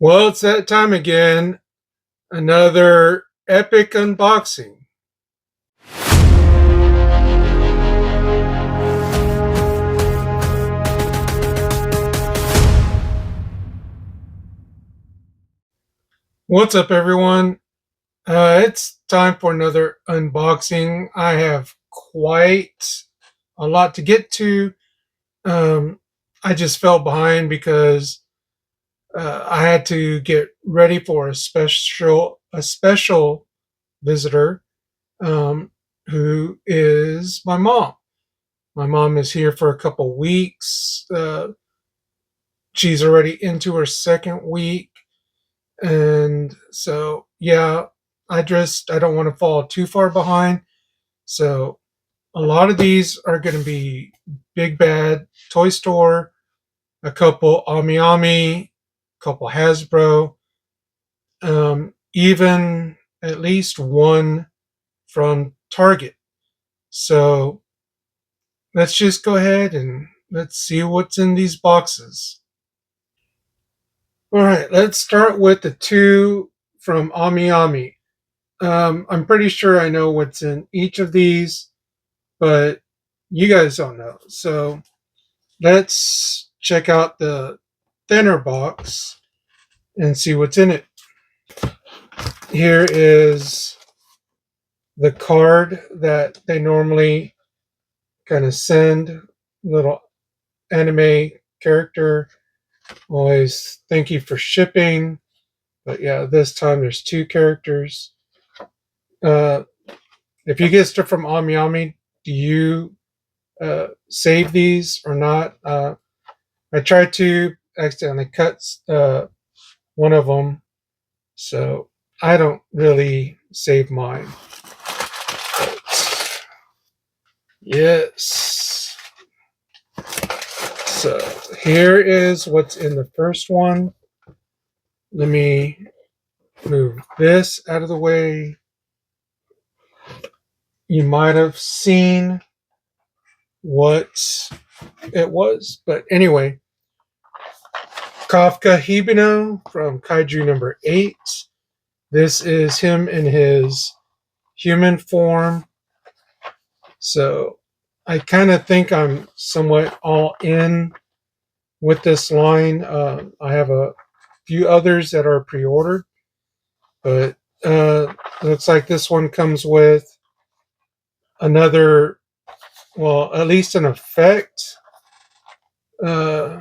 Well, it's that time again. Another epic unboxing. What's up, everyone? It's time for another unboxing. I have quite a lot to get to. Um, I just fell behind because I had to get ready for a special visitor, um, who is my mom. My mom is here for a couple weeks. She's already into her second week, and so yeah, I don't want to fall too far behind. So a lot of these are going to be Big Bad Toy Store, a couple AmiAmi, a couple Hasbro, even at least one from Target. So let's just go ahead and let's see what's in these boxes. All right, let's start with the two from AmiAmi. I'm pretty sure I know what's in each of these, but you guys don't know. So let's check out the thinner box and see what's in it. Here is the card that they normally kind of send, little anime character. Always thank you for shipping. But yeah, this time there's two characters. Uh, if you get stuff from AmiAmi, do you save these or not? I tried to accidentally cut one of them, so I don't really save mine. But yes. So here is what's in the first one. Let me move this out of the way. You might have seen what it was, but anyway, Kafka Hibino from Kaiju number 8. This is him in his human form. So I kind of think I'm somewhat all in with this line. I have a few others that are pre-ordered, but looks like this one comes with another, well, at least an effect uh,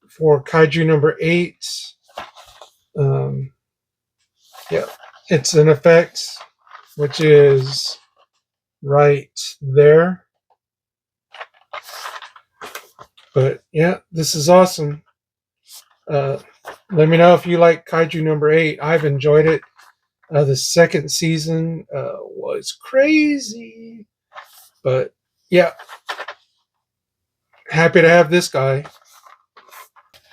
for Kaiju number 8. Um, yeah, it's an effect which is right there. But yeah, this is awesome. Uh, Let me know if you like Kaiju number 8. I've enjoyed it. The second season was crazy. But yeah, happy to have this guy.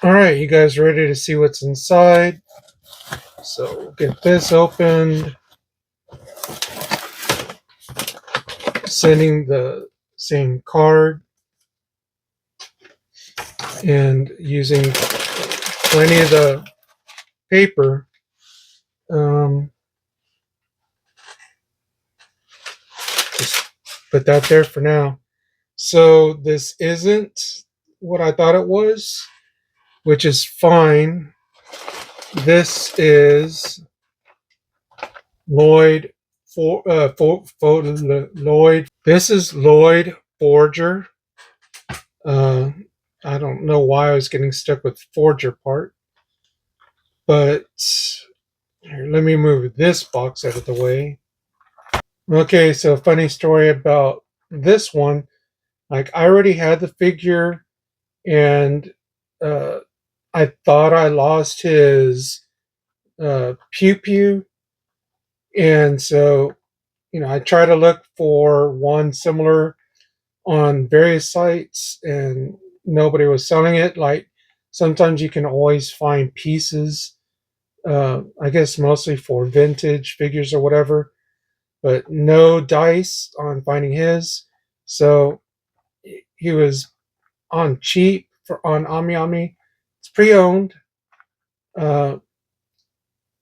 All right, you guys ready to see what's inside? So we'll get this opened. Sending the same card and using plenty of the paper. Just put that there for now. So this isn't what I thought it was, which is fine. This is Lloyd Lloyd. This is Lloyd Forger. Uh, I don't know why I was getting stuck with Forger part, but here, let me move this box out of the way. Okay, so funny story about this one. Like I already had the figure, and uh, I thought I lost his pew pew, and so I try to look for one similar on various sites, and nobody was selling it. Like sometimes you can always find pieces. I guess mostly for vintage figures or whatever, but no dice on finding his. So he was on cheap for on AmiAmi. It's pre-owned. Uh,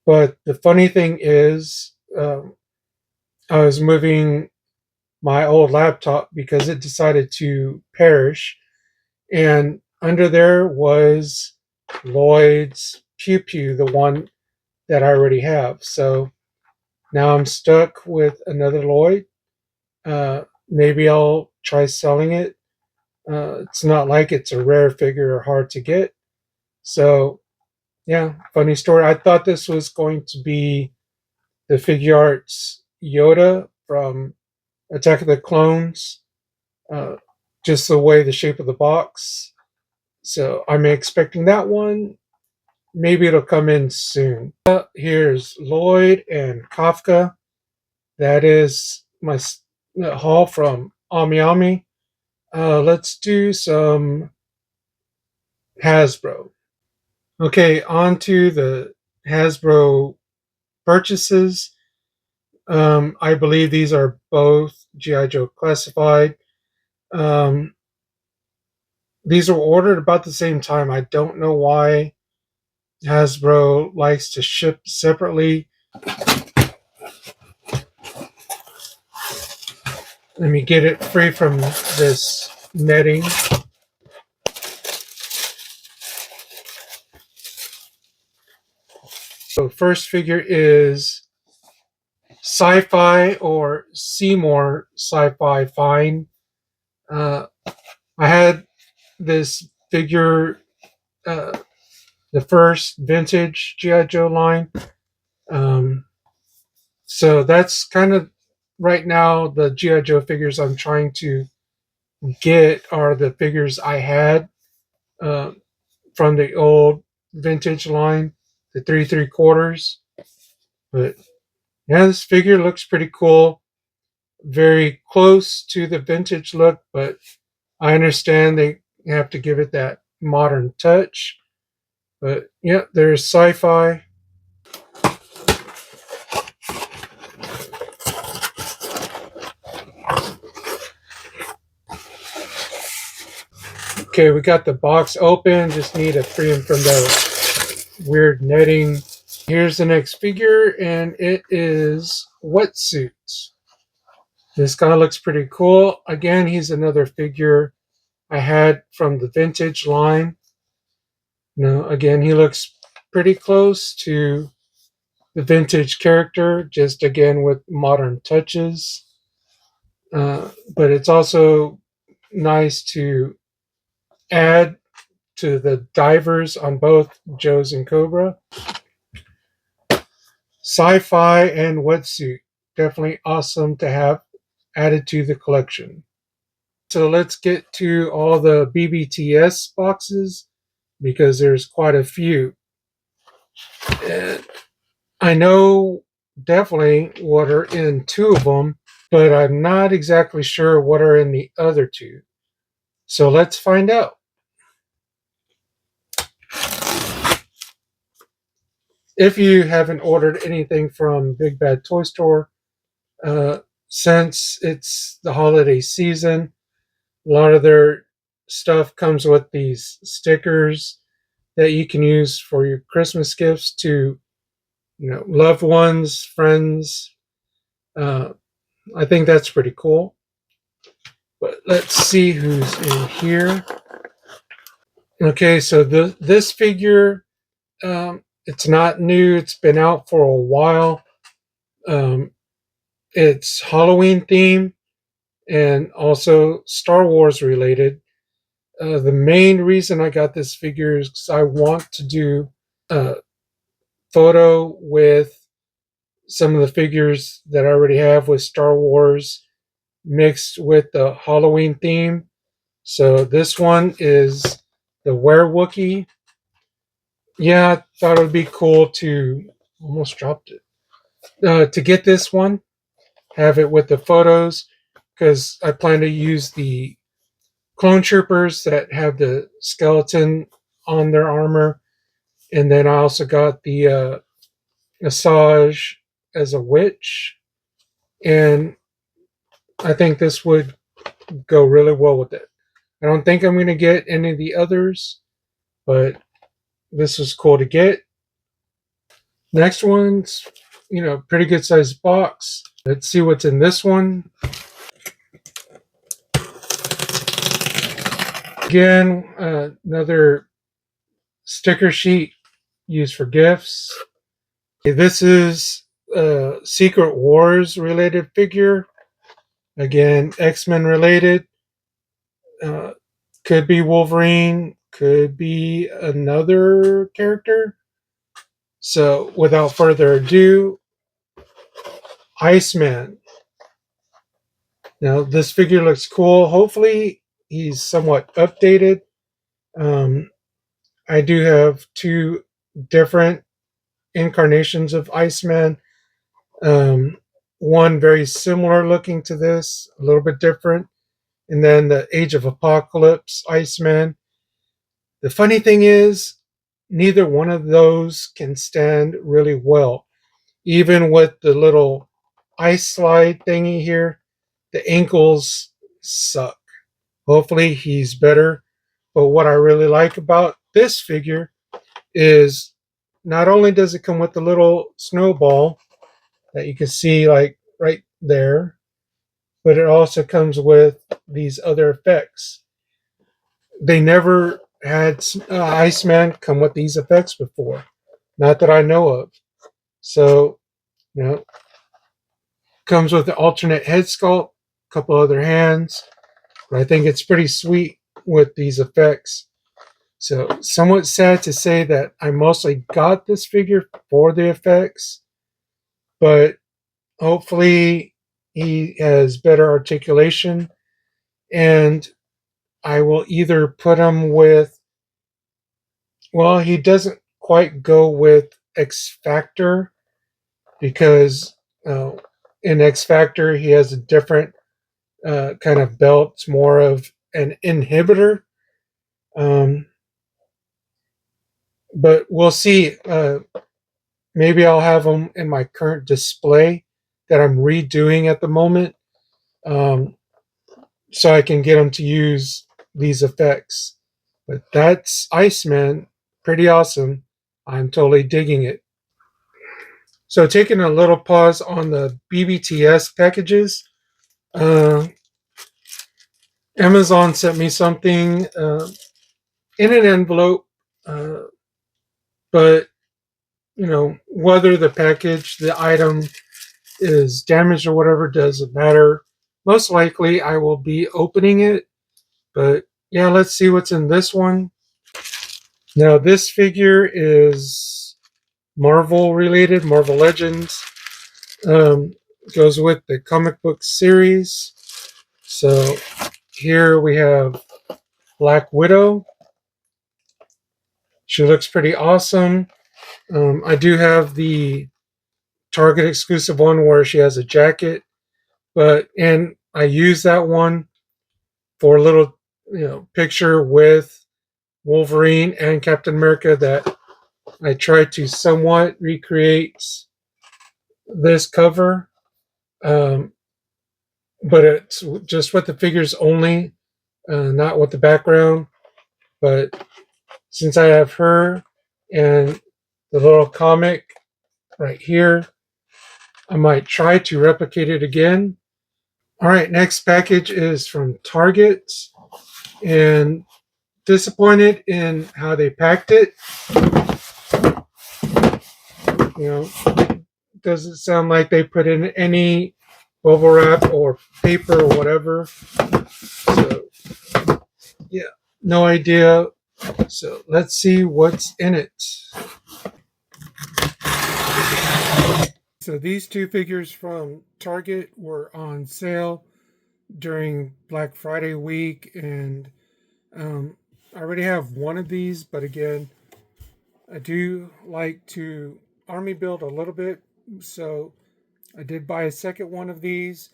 but the funny thing is, I was moving my old laptop because it decided to perish, and under there was Lloyd's Pew Pew, the one that I already have. So now I'm stuck with another Lloyd. Maybe I'll try selling it. It's not like it's a rare figure or hard to get. So, yeah, funny story. I thought this was going to be the figure arts Yoda from Attack of the Clones, uh, just the way the shape of the box. So I'm expecting that one. Maybe it'll come in soon. Here's Lloyd and Kafka. That is my haul from AmiAmi. Let's do some Hasbro. Okay, on to the Hasbro purchases. I believe these are both G.I. Joe classified. Um, these were ordered about the same time. I don't know why Hasbro likes to ship separately. Let me get it free from this netting. So first figure is Sci-Fi or Seymour Sci-Fi Fine. Uh, I had this figure, uh, the first vintage G.I. Joe line. Um, so that's kind of right now the G.I. Joe figures I'm trying to get are the figures I had uh, from the old vintage line, the 3 3/4. But yeah, this figure looks pretty cool. Very close to the vintage look, but I understand they have to give it that modern touch. But yeah, there's Sci-Fi. Okay, we got the box open. Just need to free him from the weird netting. Here's the next figure, and it is Wetsuit. This guy looks pretty cool. Again, he's another figure I had from the vintage line. Again, he looks pretty close to the vintage character, just again with modern touches. But it's also nice to add to the divers on both Joe's and Cobra. Sci-Fi and Wetsuit, definitely awesome to have added to the collection. So let's get to all the BBTS boxes because there's quite a few. And I know definitely what are in two of them, but I'm not exactly sure what are in the other two. So let's find out. If you haven't ordered anything from Big Bad Toy Store, uh, since it's the holiday season, a lot of their stuff comes with these stickers that you can use for your Christmas gifts to, loved ones, friends. Uh, I think that's pretty cool. But let's see who's in here. Okay, so this figure, it's not new. It's been out for a while. Um, it's Halloween theme and also Star Wars related. The main reason I got this figure is because I want to do a photo with some of the figures that I already have with Star Wars mixed with the Halloween theme. So this one is the Werewookie. Yeah, I thought it would be cool to almost dropped it to get this one, have it with the photos because I plan to use the clone troopers that have the skeleton on their armor, and then I also got the Asajj as a witch, and I think this would go really well with it. I don't think I'm going to get any of the others, but this was cool to get. Next one's, pretty good sized box. Let's see what's in this one. Again, another sticker sheet used for gifts. Okay, this is a Secret Wars related figure. Again, X-Men related. Uh, could be Wolverine, could be another character. So, without further ado, Iceman. Now, this figure looks cool. Hopefully, he's somewhat updated. Um, I do have two different incarnations of Iceman. Um, one very similar looking to this, a little bit different. And then the Age of Apocalypse Iceman. The funny thing is, neither one of those can stand really well. Even with the little ice slide thingy here, the ankles suck. Hopefully, he's better. But what I really like about this figure is not only does it come with the little snowball that you can see like right there, but it also comes with these other effects. They never had Iceman come with these effects before, not that I know of. So, comes with the alternate head sculpt, a couple other hands, but I think it's pretty sweet with these effects. So, somewhat sad to say that I mostly got this figure for the effects, but hopefully he has better articulation, and I will either put him with, well, he doesn't quite go with X Factor because uh, in X Factor he has a different kind of belt. It's more of an inhibitor. Um, but we'll see. Maybe I'll have them in my current display that I'm redoing at the moment, um, so I can get them to use these effects. But that's Iceman. Pretty awesome. I'm totally digging it. So, taking a little pause on the BBTS packages, uh, Amazon sent me something in an envelope, uh, but whether the package, the item is damaged or whatever doesn't matter. Most likely, I will be opening it, but yeah, let's see what's in this one. Now, this figure is Marvel related, Marvel Legends. Um, goes with the comic book series. So here we have Black Widow. She looks pretty awesome. I do have the Target exclusive one where she has a jacket, and I use that one for a little picture with Wolverine and Captain America that I tried to somewhat recreate this cover, um, but it's just with the figures only, not with the background. But since I have her and the little comic right here, I might try to replicate it again. All right, next package is from Target, and disappointed in how they packed it. You know, doesn't sound like they put in any bubble wrap or paper or whatever. So, yeah, no idea. So, let's see what's in it. So, these two figures from Target were on sale during Black Friday week, and I already have one of these, but again, I do like to army build a little bit, so I did buy a second one of these,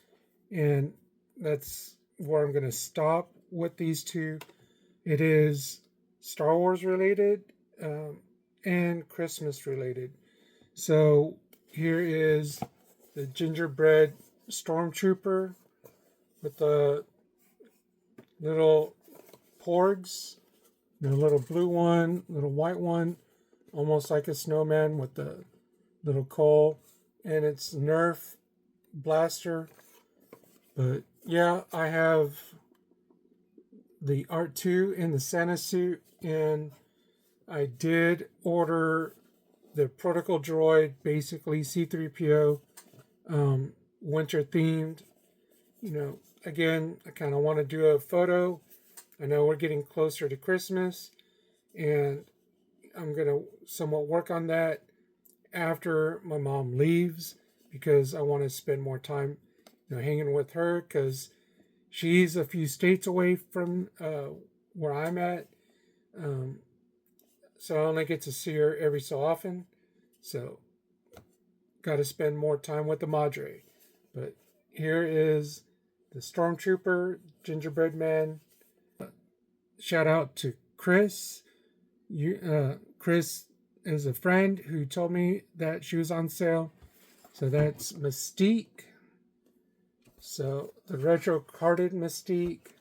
and that's where I'm going to stop with these two. It is Star Wars related and Christmas related. So here is the gingerbread stormtrooper with the little porgs, a little blue one, little white one, almost like a snowman with the little Cole, and it's Nerf blaster. But yeah, I have the Art 2 in the Santa suit, and I did order the Protocol Droid, basically C3PO, winter themed. Again, I kind of want to do a photo. I know we're getting closer to Christmas, and I'm going to somewhat work on that after my mom leaves because I want to spend more time hanging with her because she's a few states away from where I'm at. Um, so I only get to see her every so often. So got to spend more time with the Madre. But here is the Stormtrooper Gingerbread Man. Shout out to Chris. Chris is a friend who told me that she was on sale. So that's Mystique. So the retro carded Mystique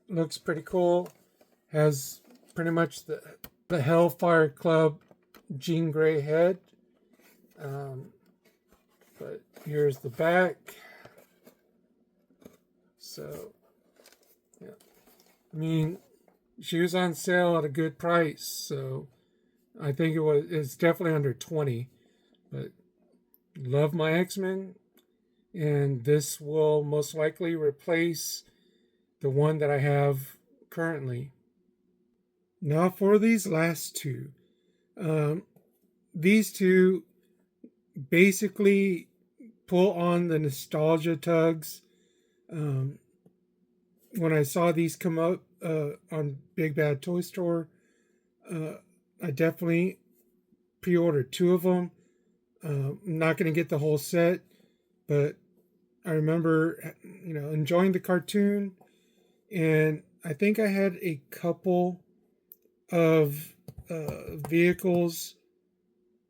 looks pretty cool. Has pretty much the Hellfire Club Jean Grey head. But here's the back. So, yeah. I mean, she was on sale at a good price. So, I think it's definitely under 20. But love my X-Men. And this will most likely replace the one that I have currently. Now for these last two. These two basically pull on the nostalgia tugs. When I saw these come up on Big Bad Toy Store, I definitely pre-ordered two of them. I'm not going to get the whole set, but I remember, enjoying the cartoon, and I think I had a couple of vehicles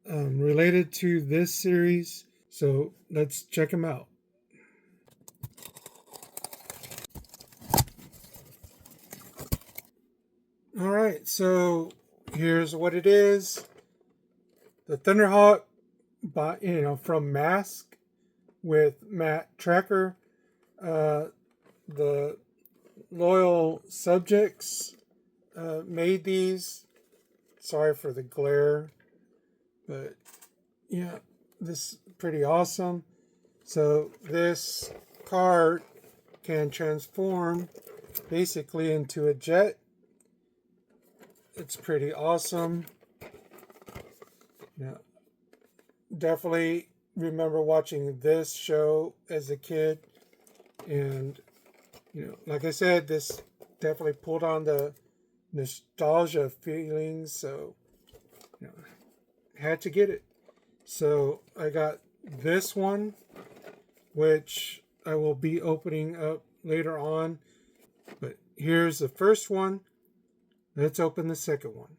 related to this series. So let's check them out. All right, so here's what it is: the Thunderhawk, from Mask with Matt Tracker. The loyal subjects made these. Sorry for the glare, but yeah, this is pretty awesome. So this car can transform basically into a jet. It's pretty awesome. Yeah, definitely remember watching this show as a kid, and like I said, this definitely pulled on the nostalgia feelings, so had to get it. So I got this one, which I will be opening up later on. But here's the first one. Let's open the second one.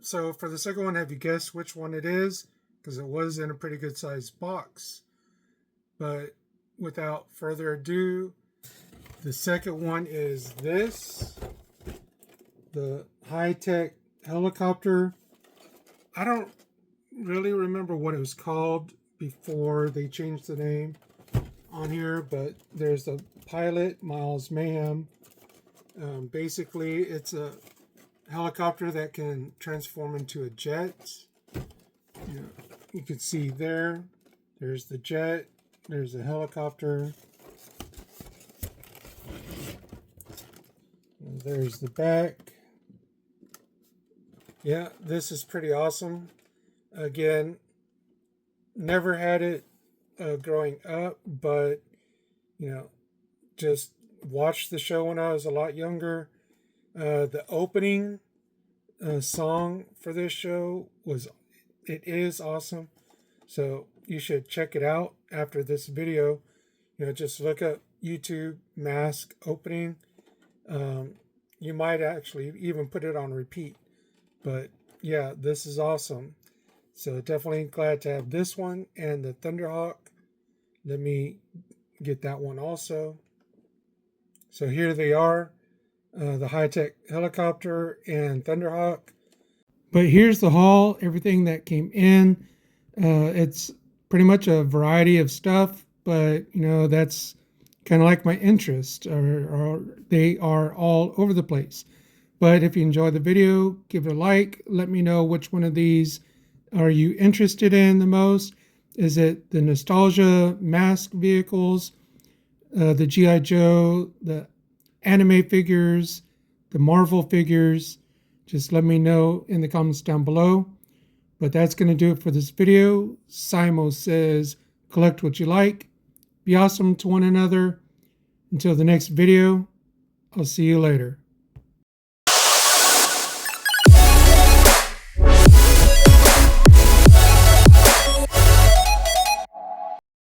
So for the second one, have you guessed which one it is? Because it was in a pretty good sized box. But without further ado, the second one is this. The high-tech helicopter. I don't really remember what it was called before they changed the name on here, but there's the pilot, Miles Mayhem. Basically, it's a helicopter that can transform into a jet. You can see there's the jet, there's the helicopter, and there's the back. Yeah, this is pretty awesome. Again, never had it growing up, but just watched the show when I was a lot younger. The opening song for this show is awesome. So you should check it out after this video. Just look up YouTube Mask opening. You might actually even put it on repeat. But yeah, this is awesome. So definitely glad to have this one and the Thunderhawk. Let me get that one also. So here they are. the high-tech helicopter and Thunderhawk. But here's the haul, everything that came in. It's pretty much a variety of stuff, but that's kind of like my interest, or they are all over the place. But if you enjoy the video, give it a like. Let me know which one of these are you interested in the most. Is it the nostalgia mask vehicles, the G.I. Joe, the anime figures, the Marvel figures? Just let me know in the comments down below. But that's going to do it for this video. Simo says, collect what you like. Be awesome to one another. Until the next video, I'll see you later.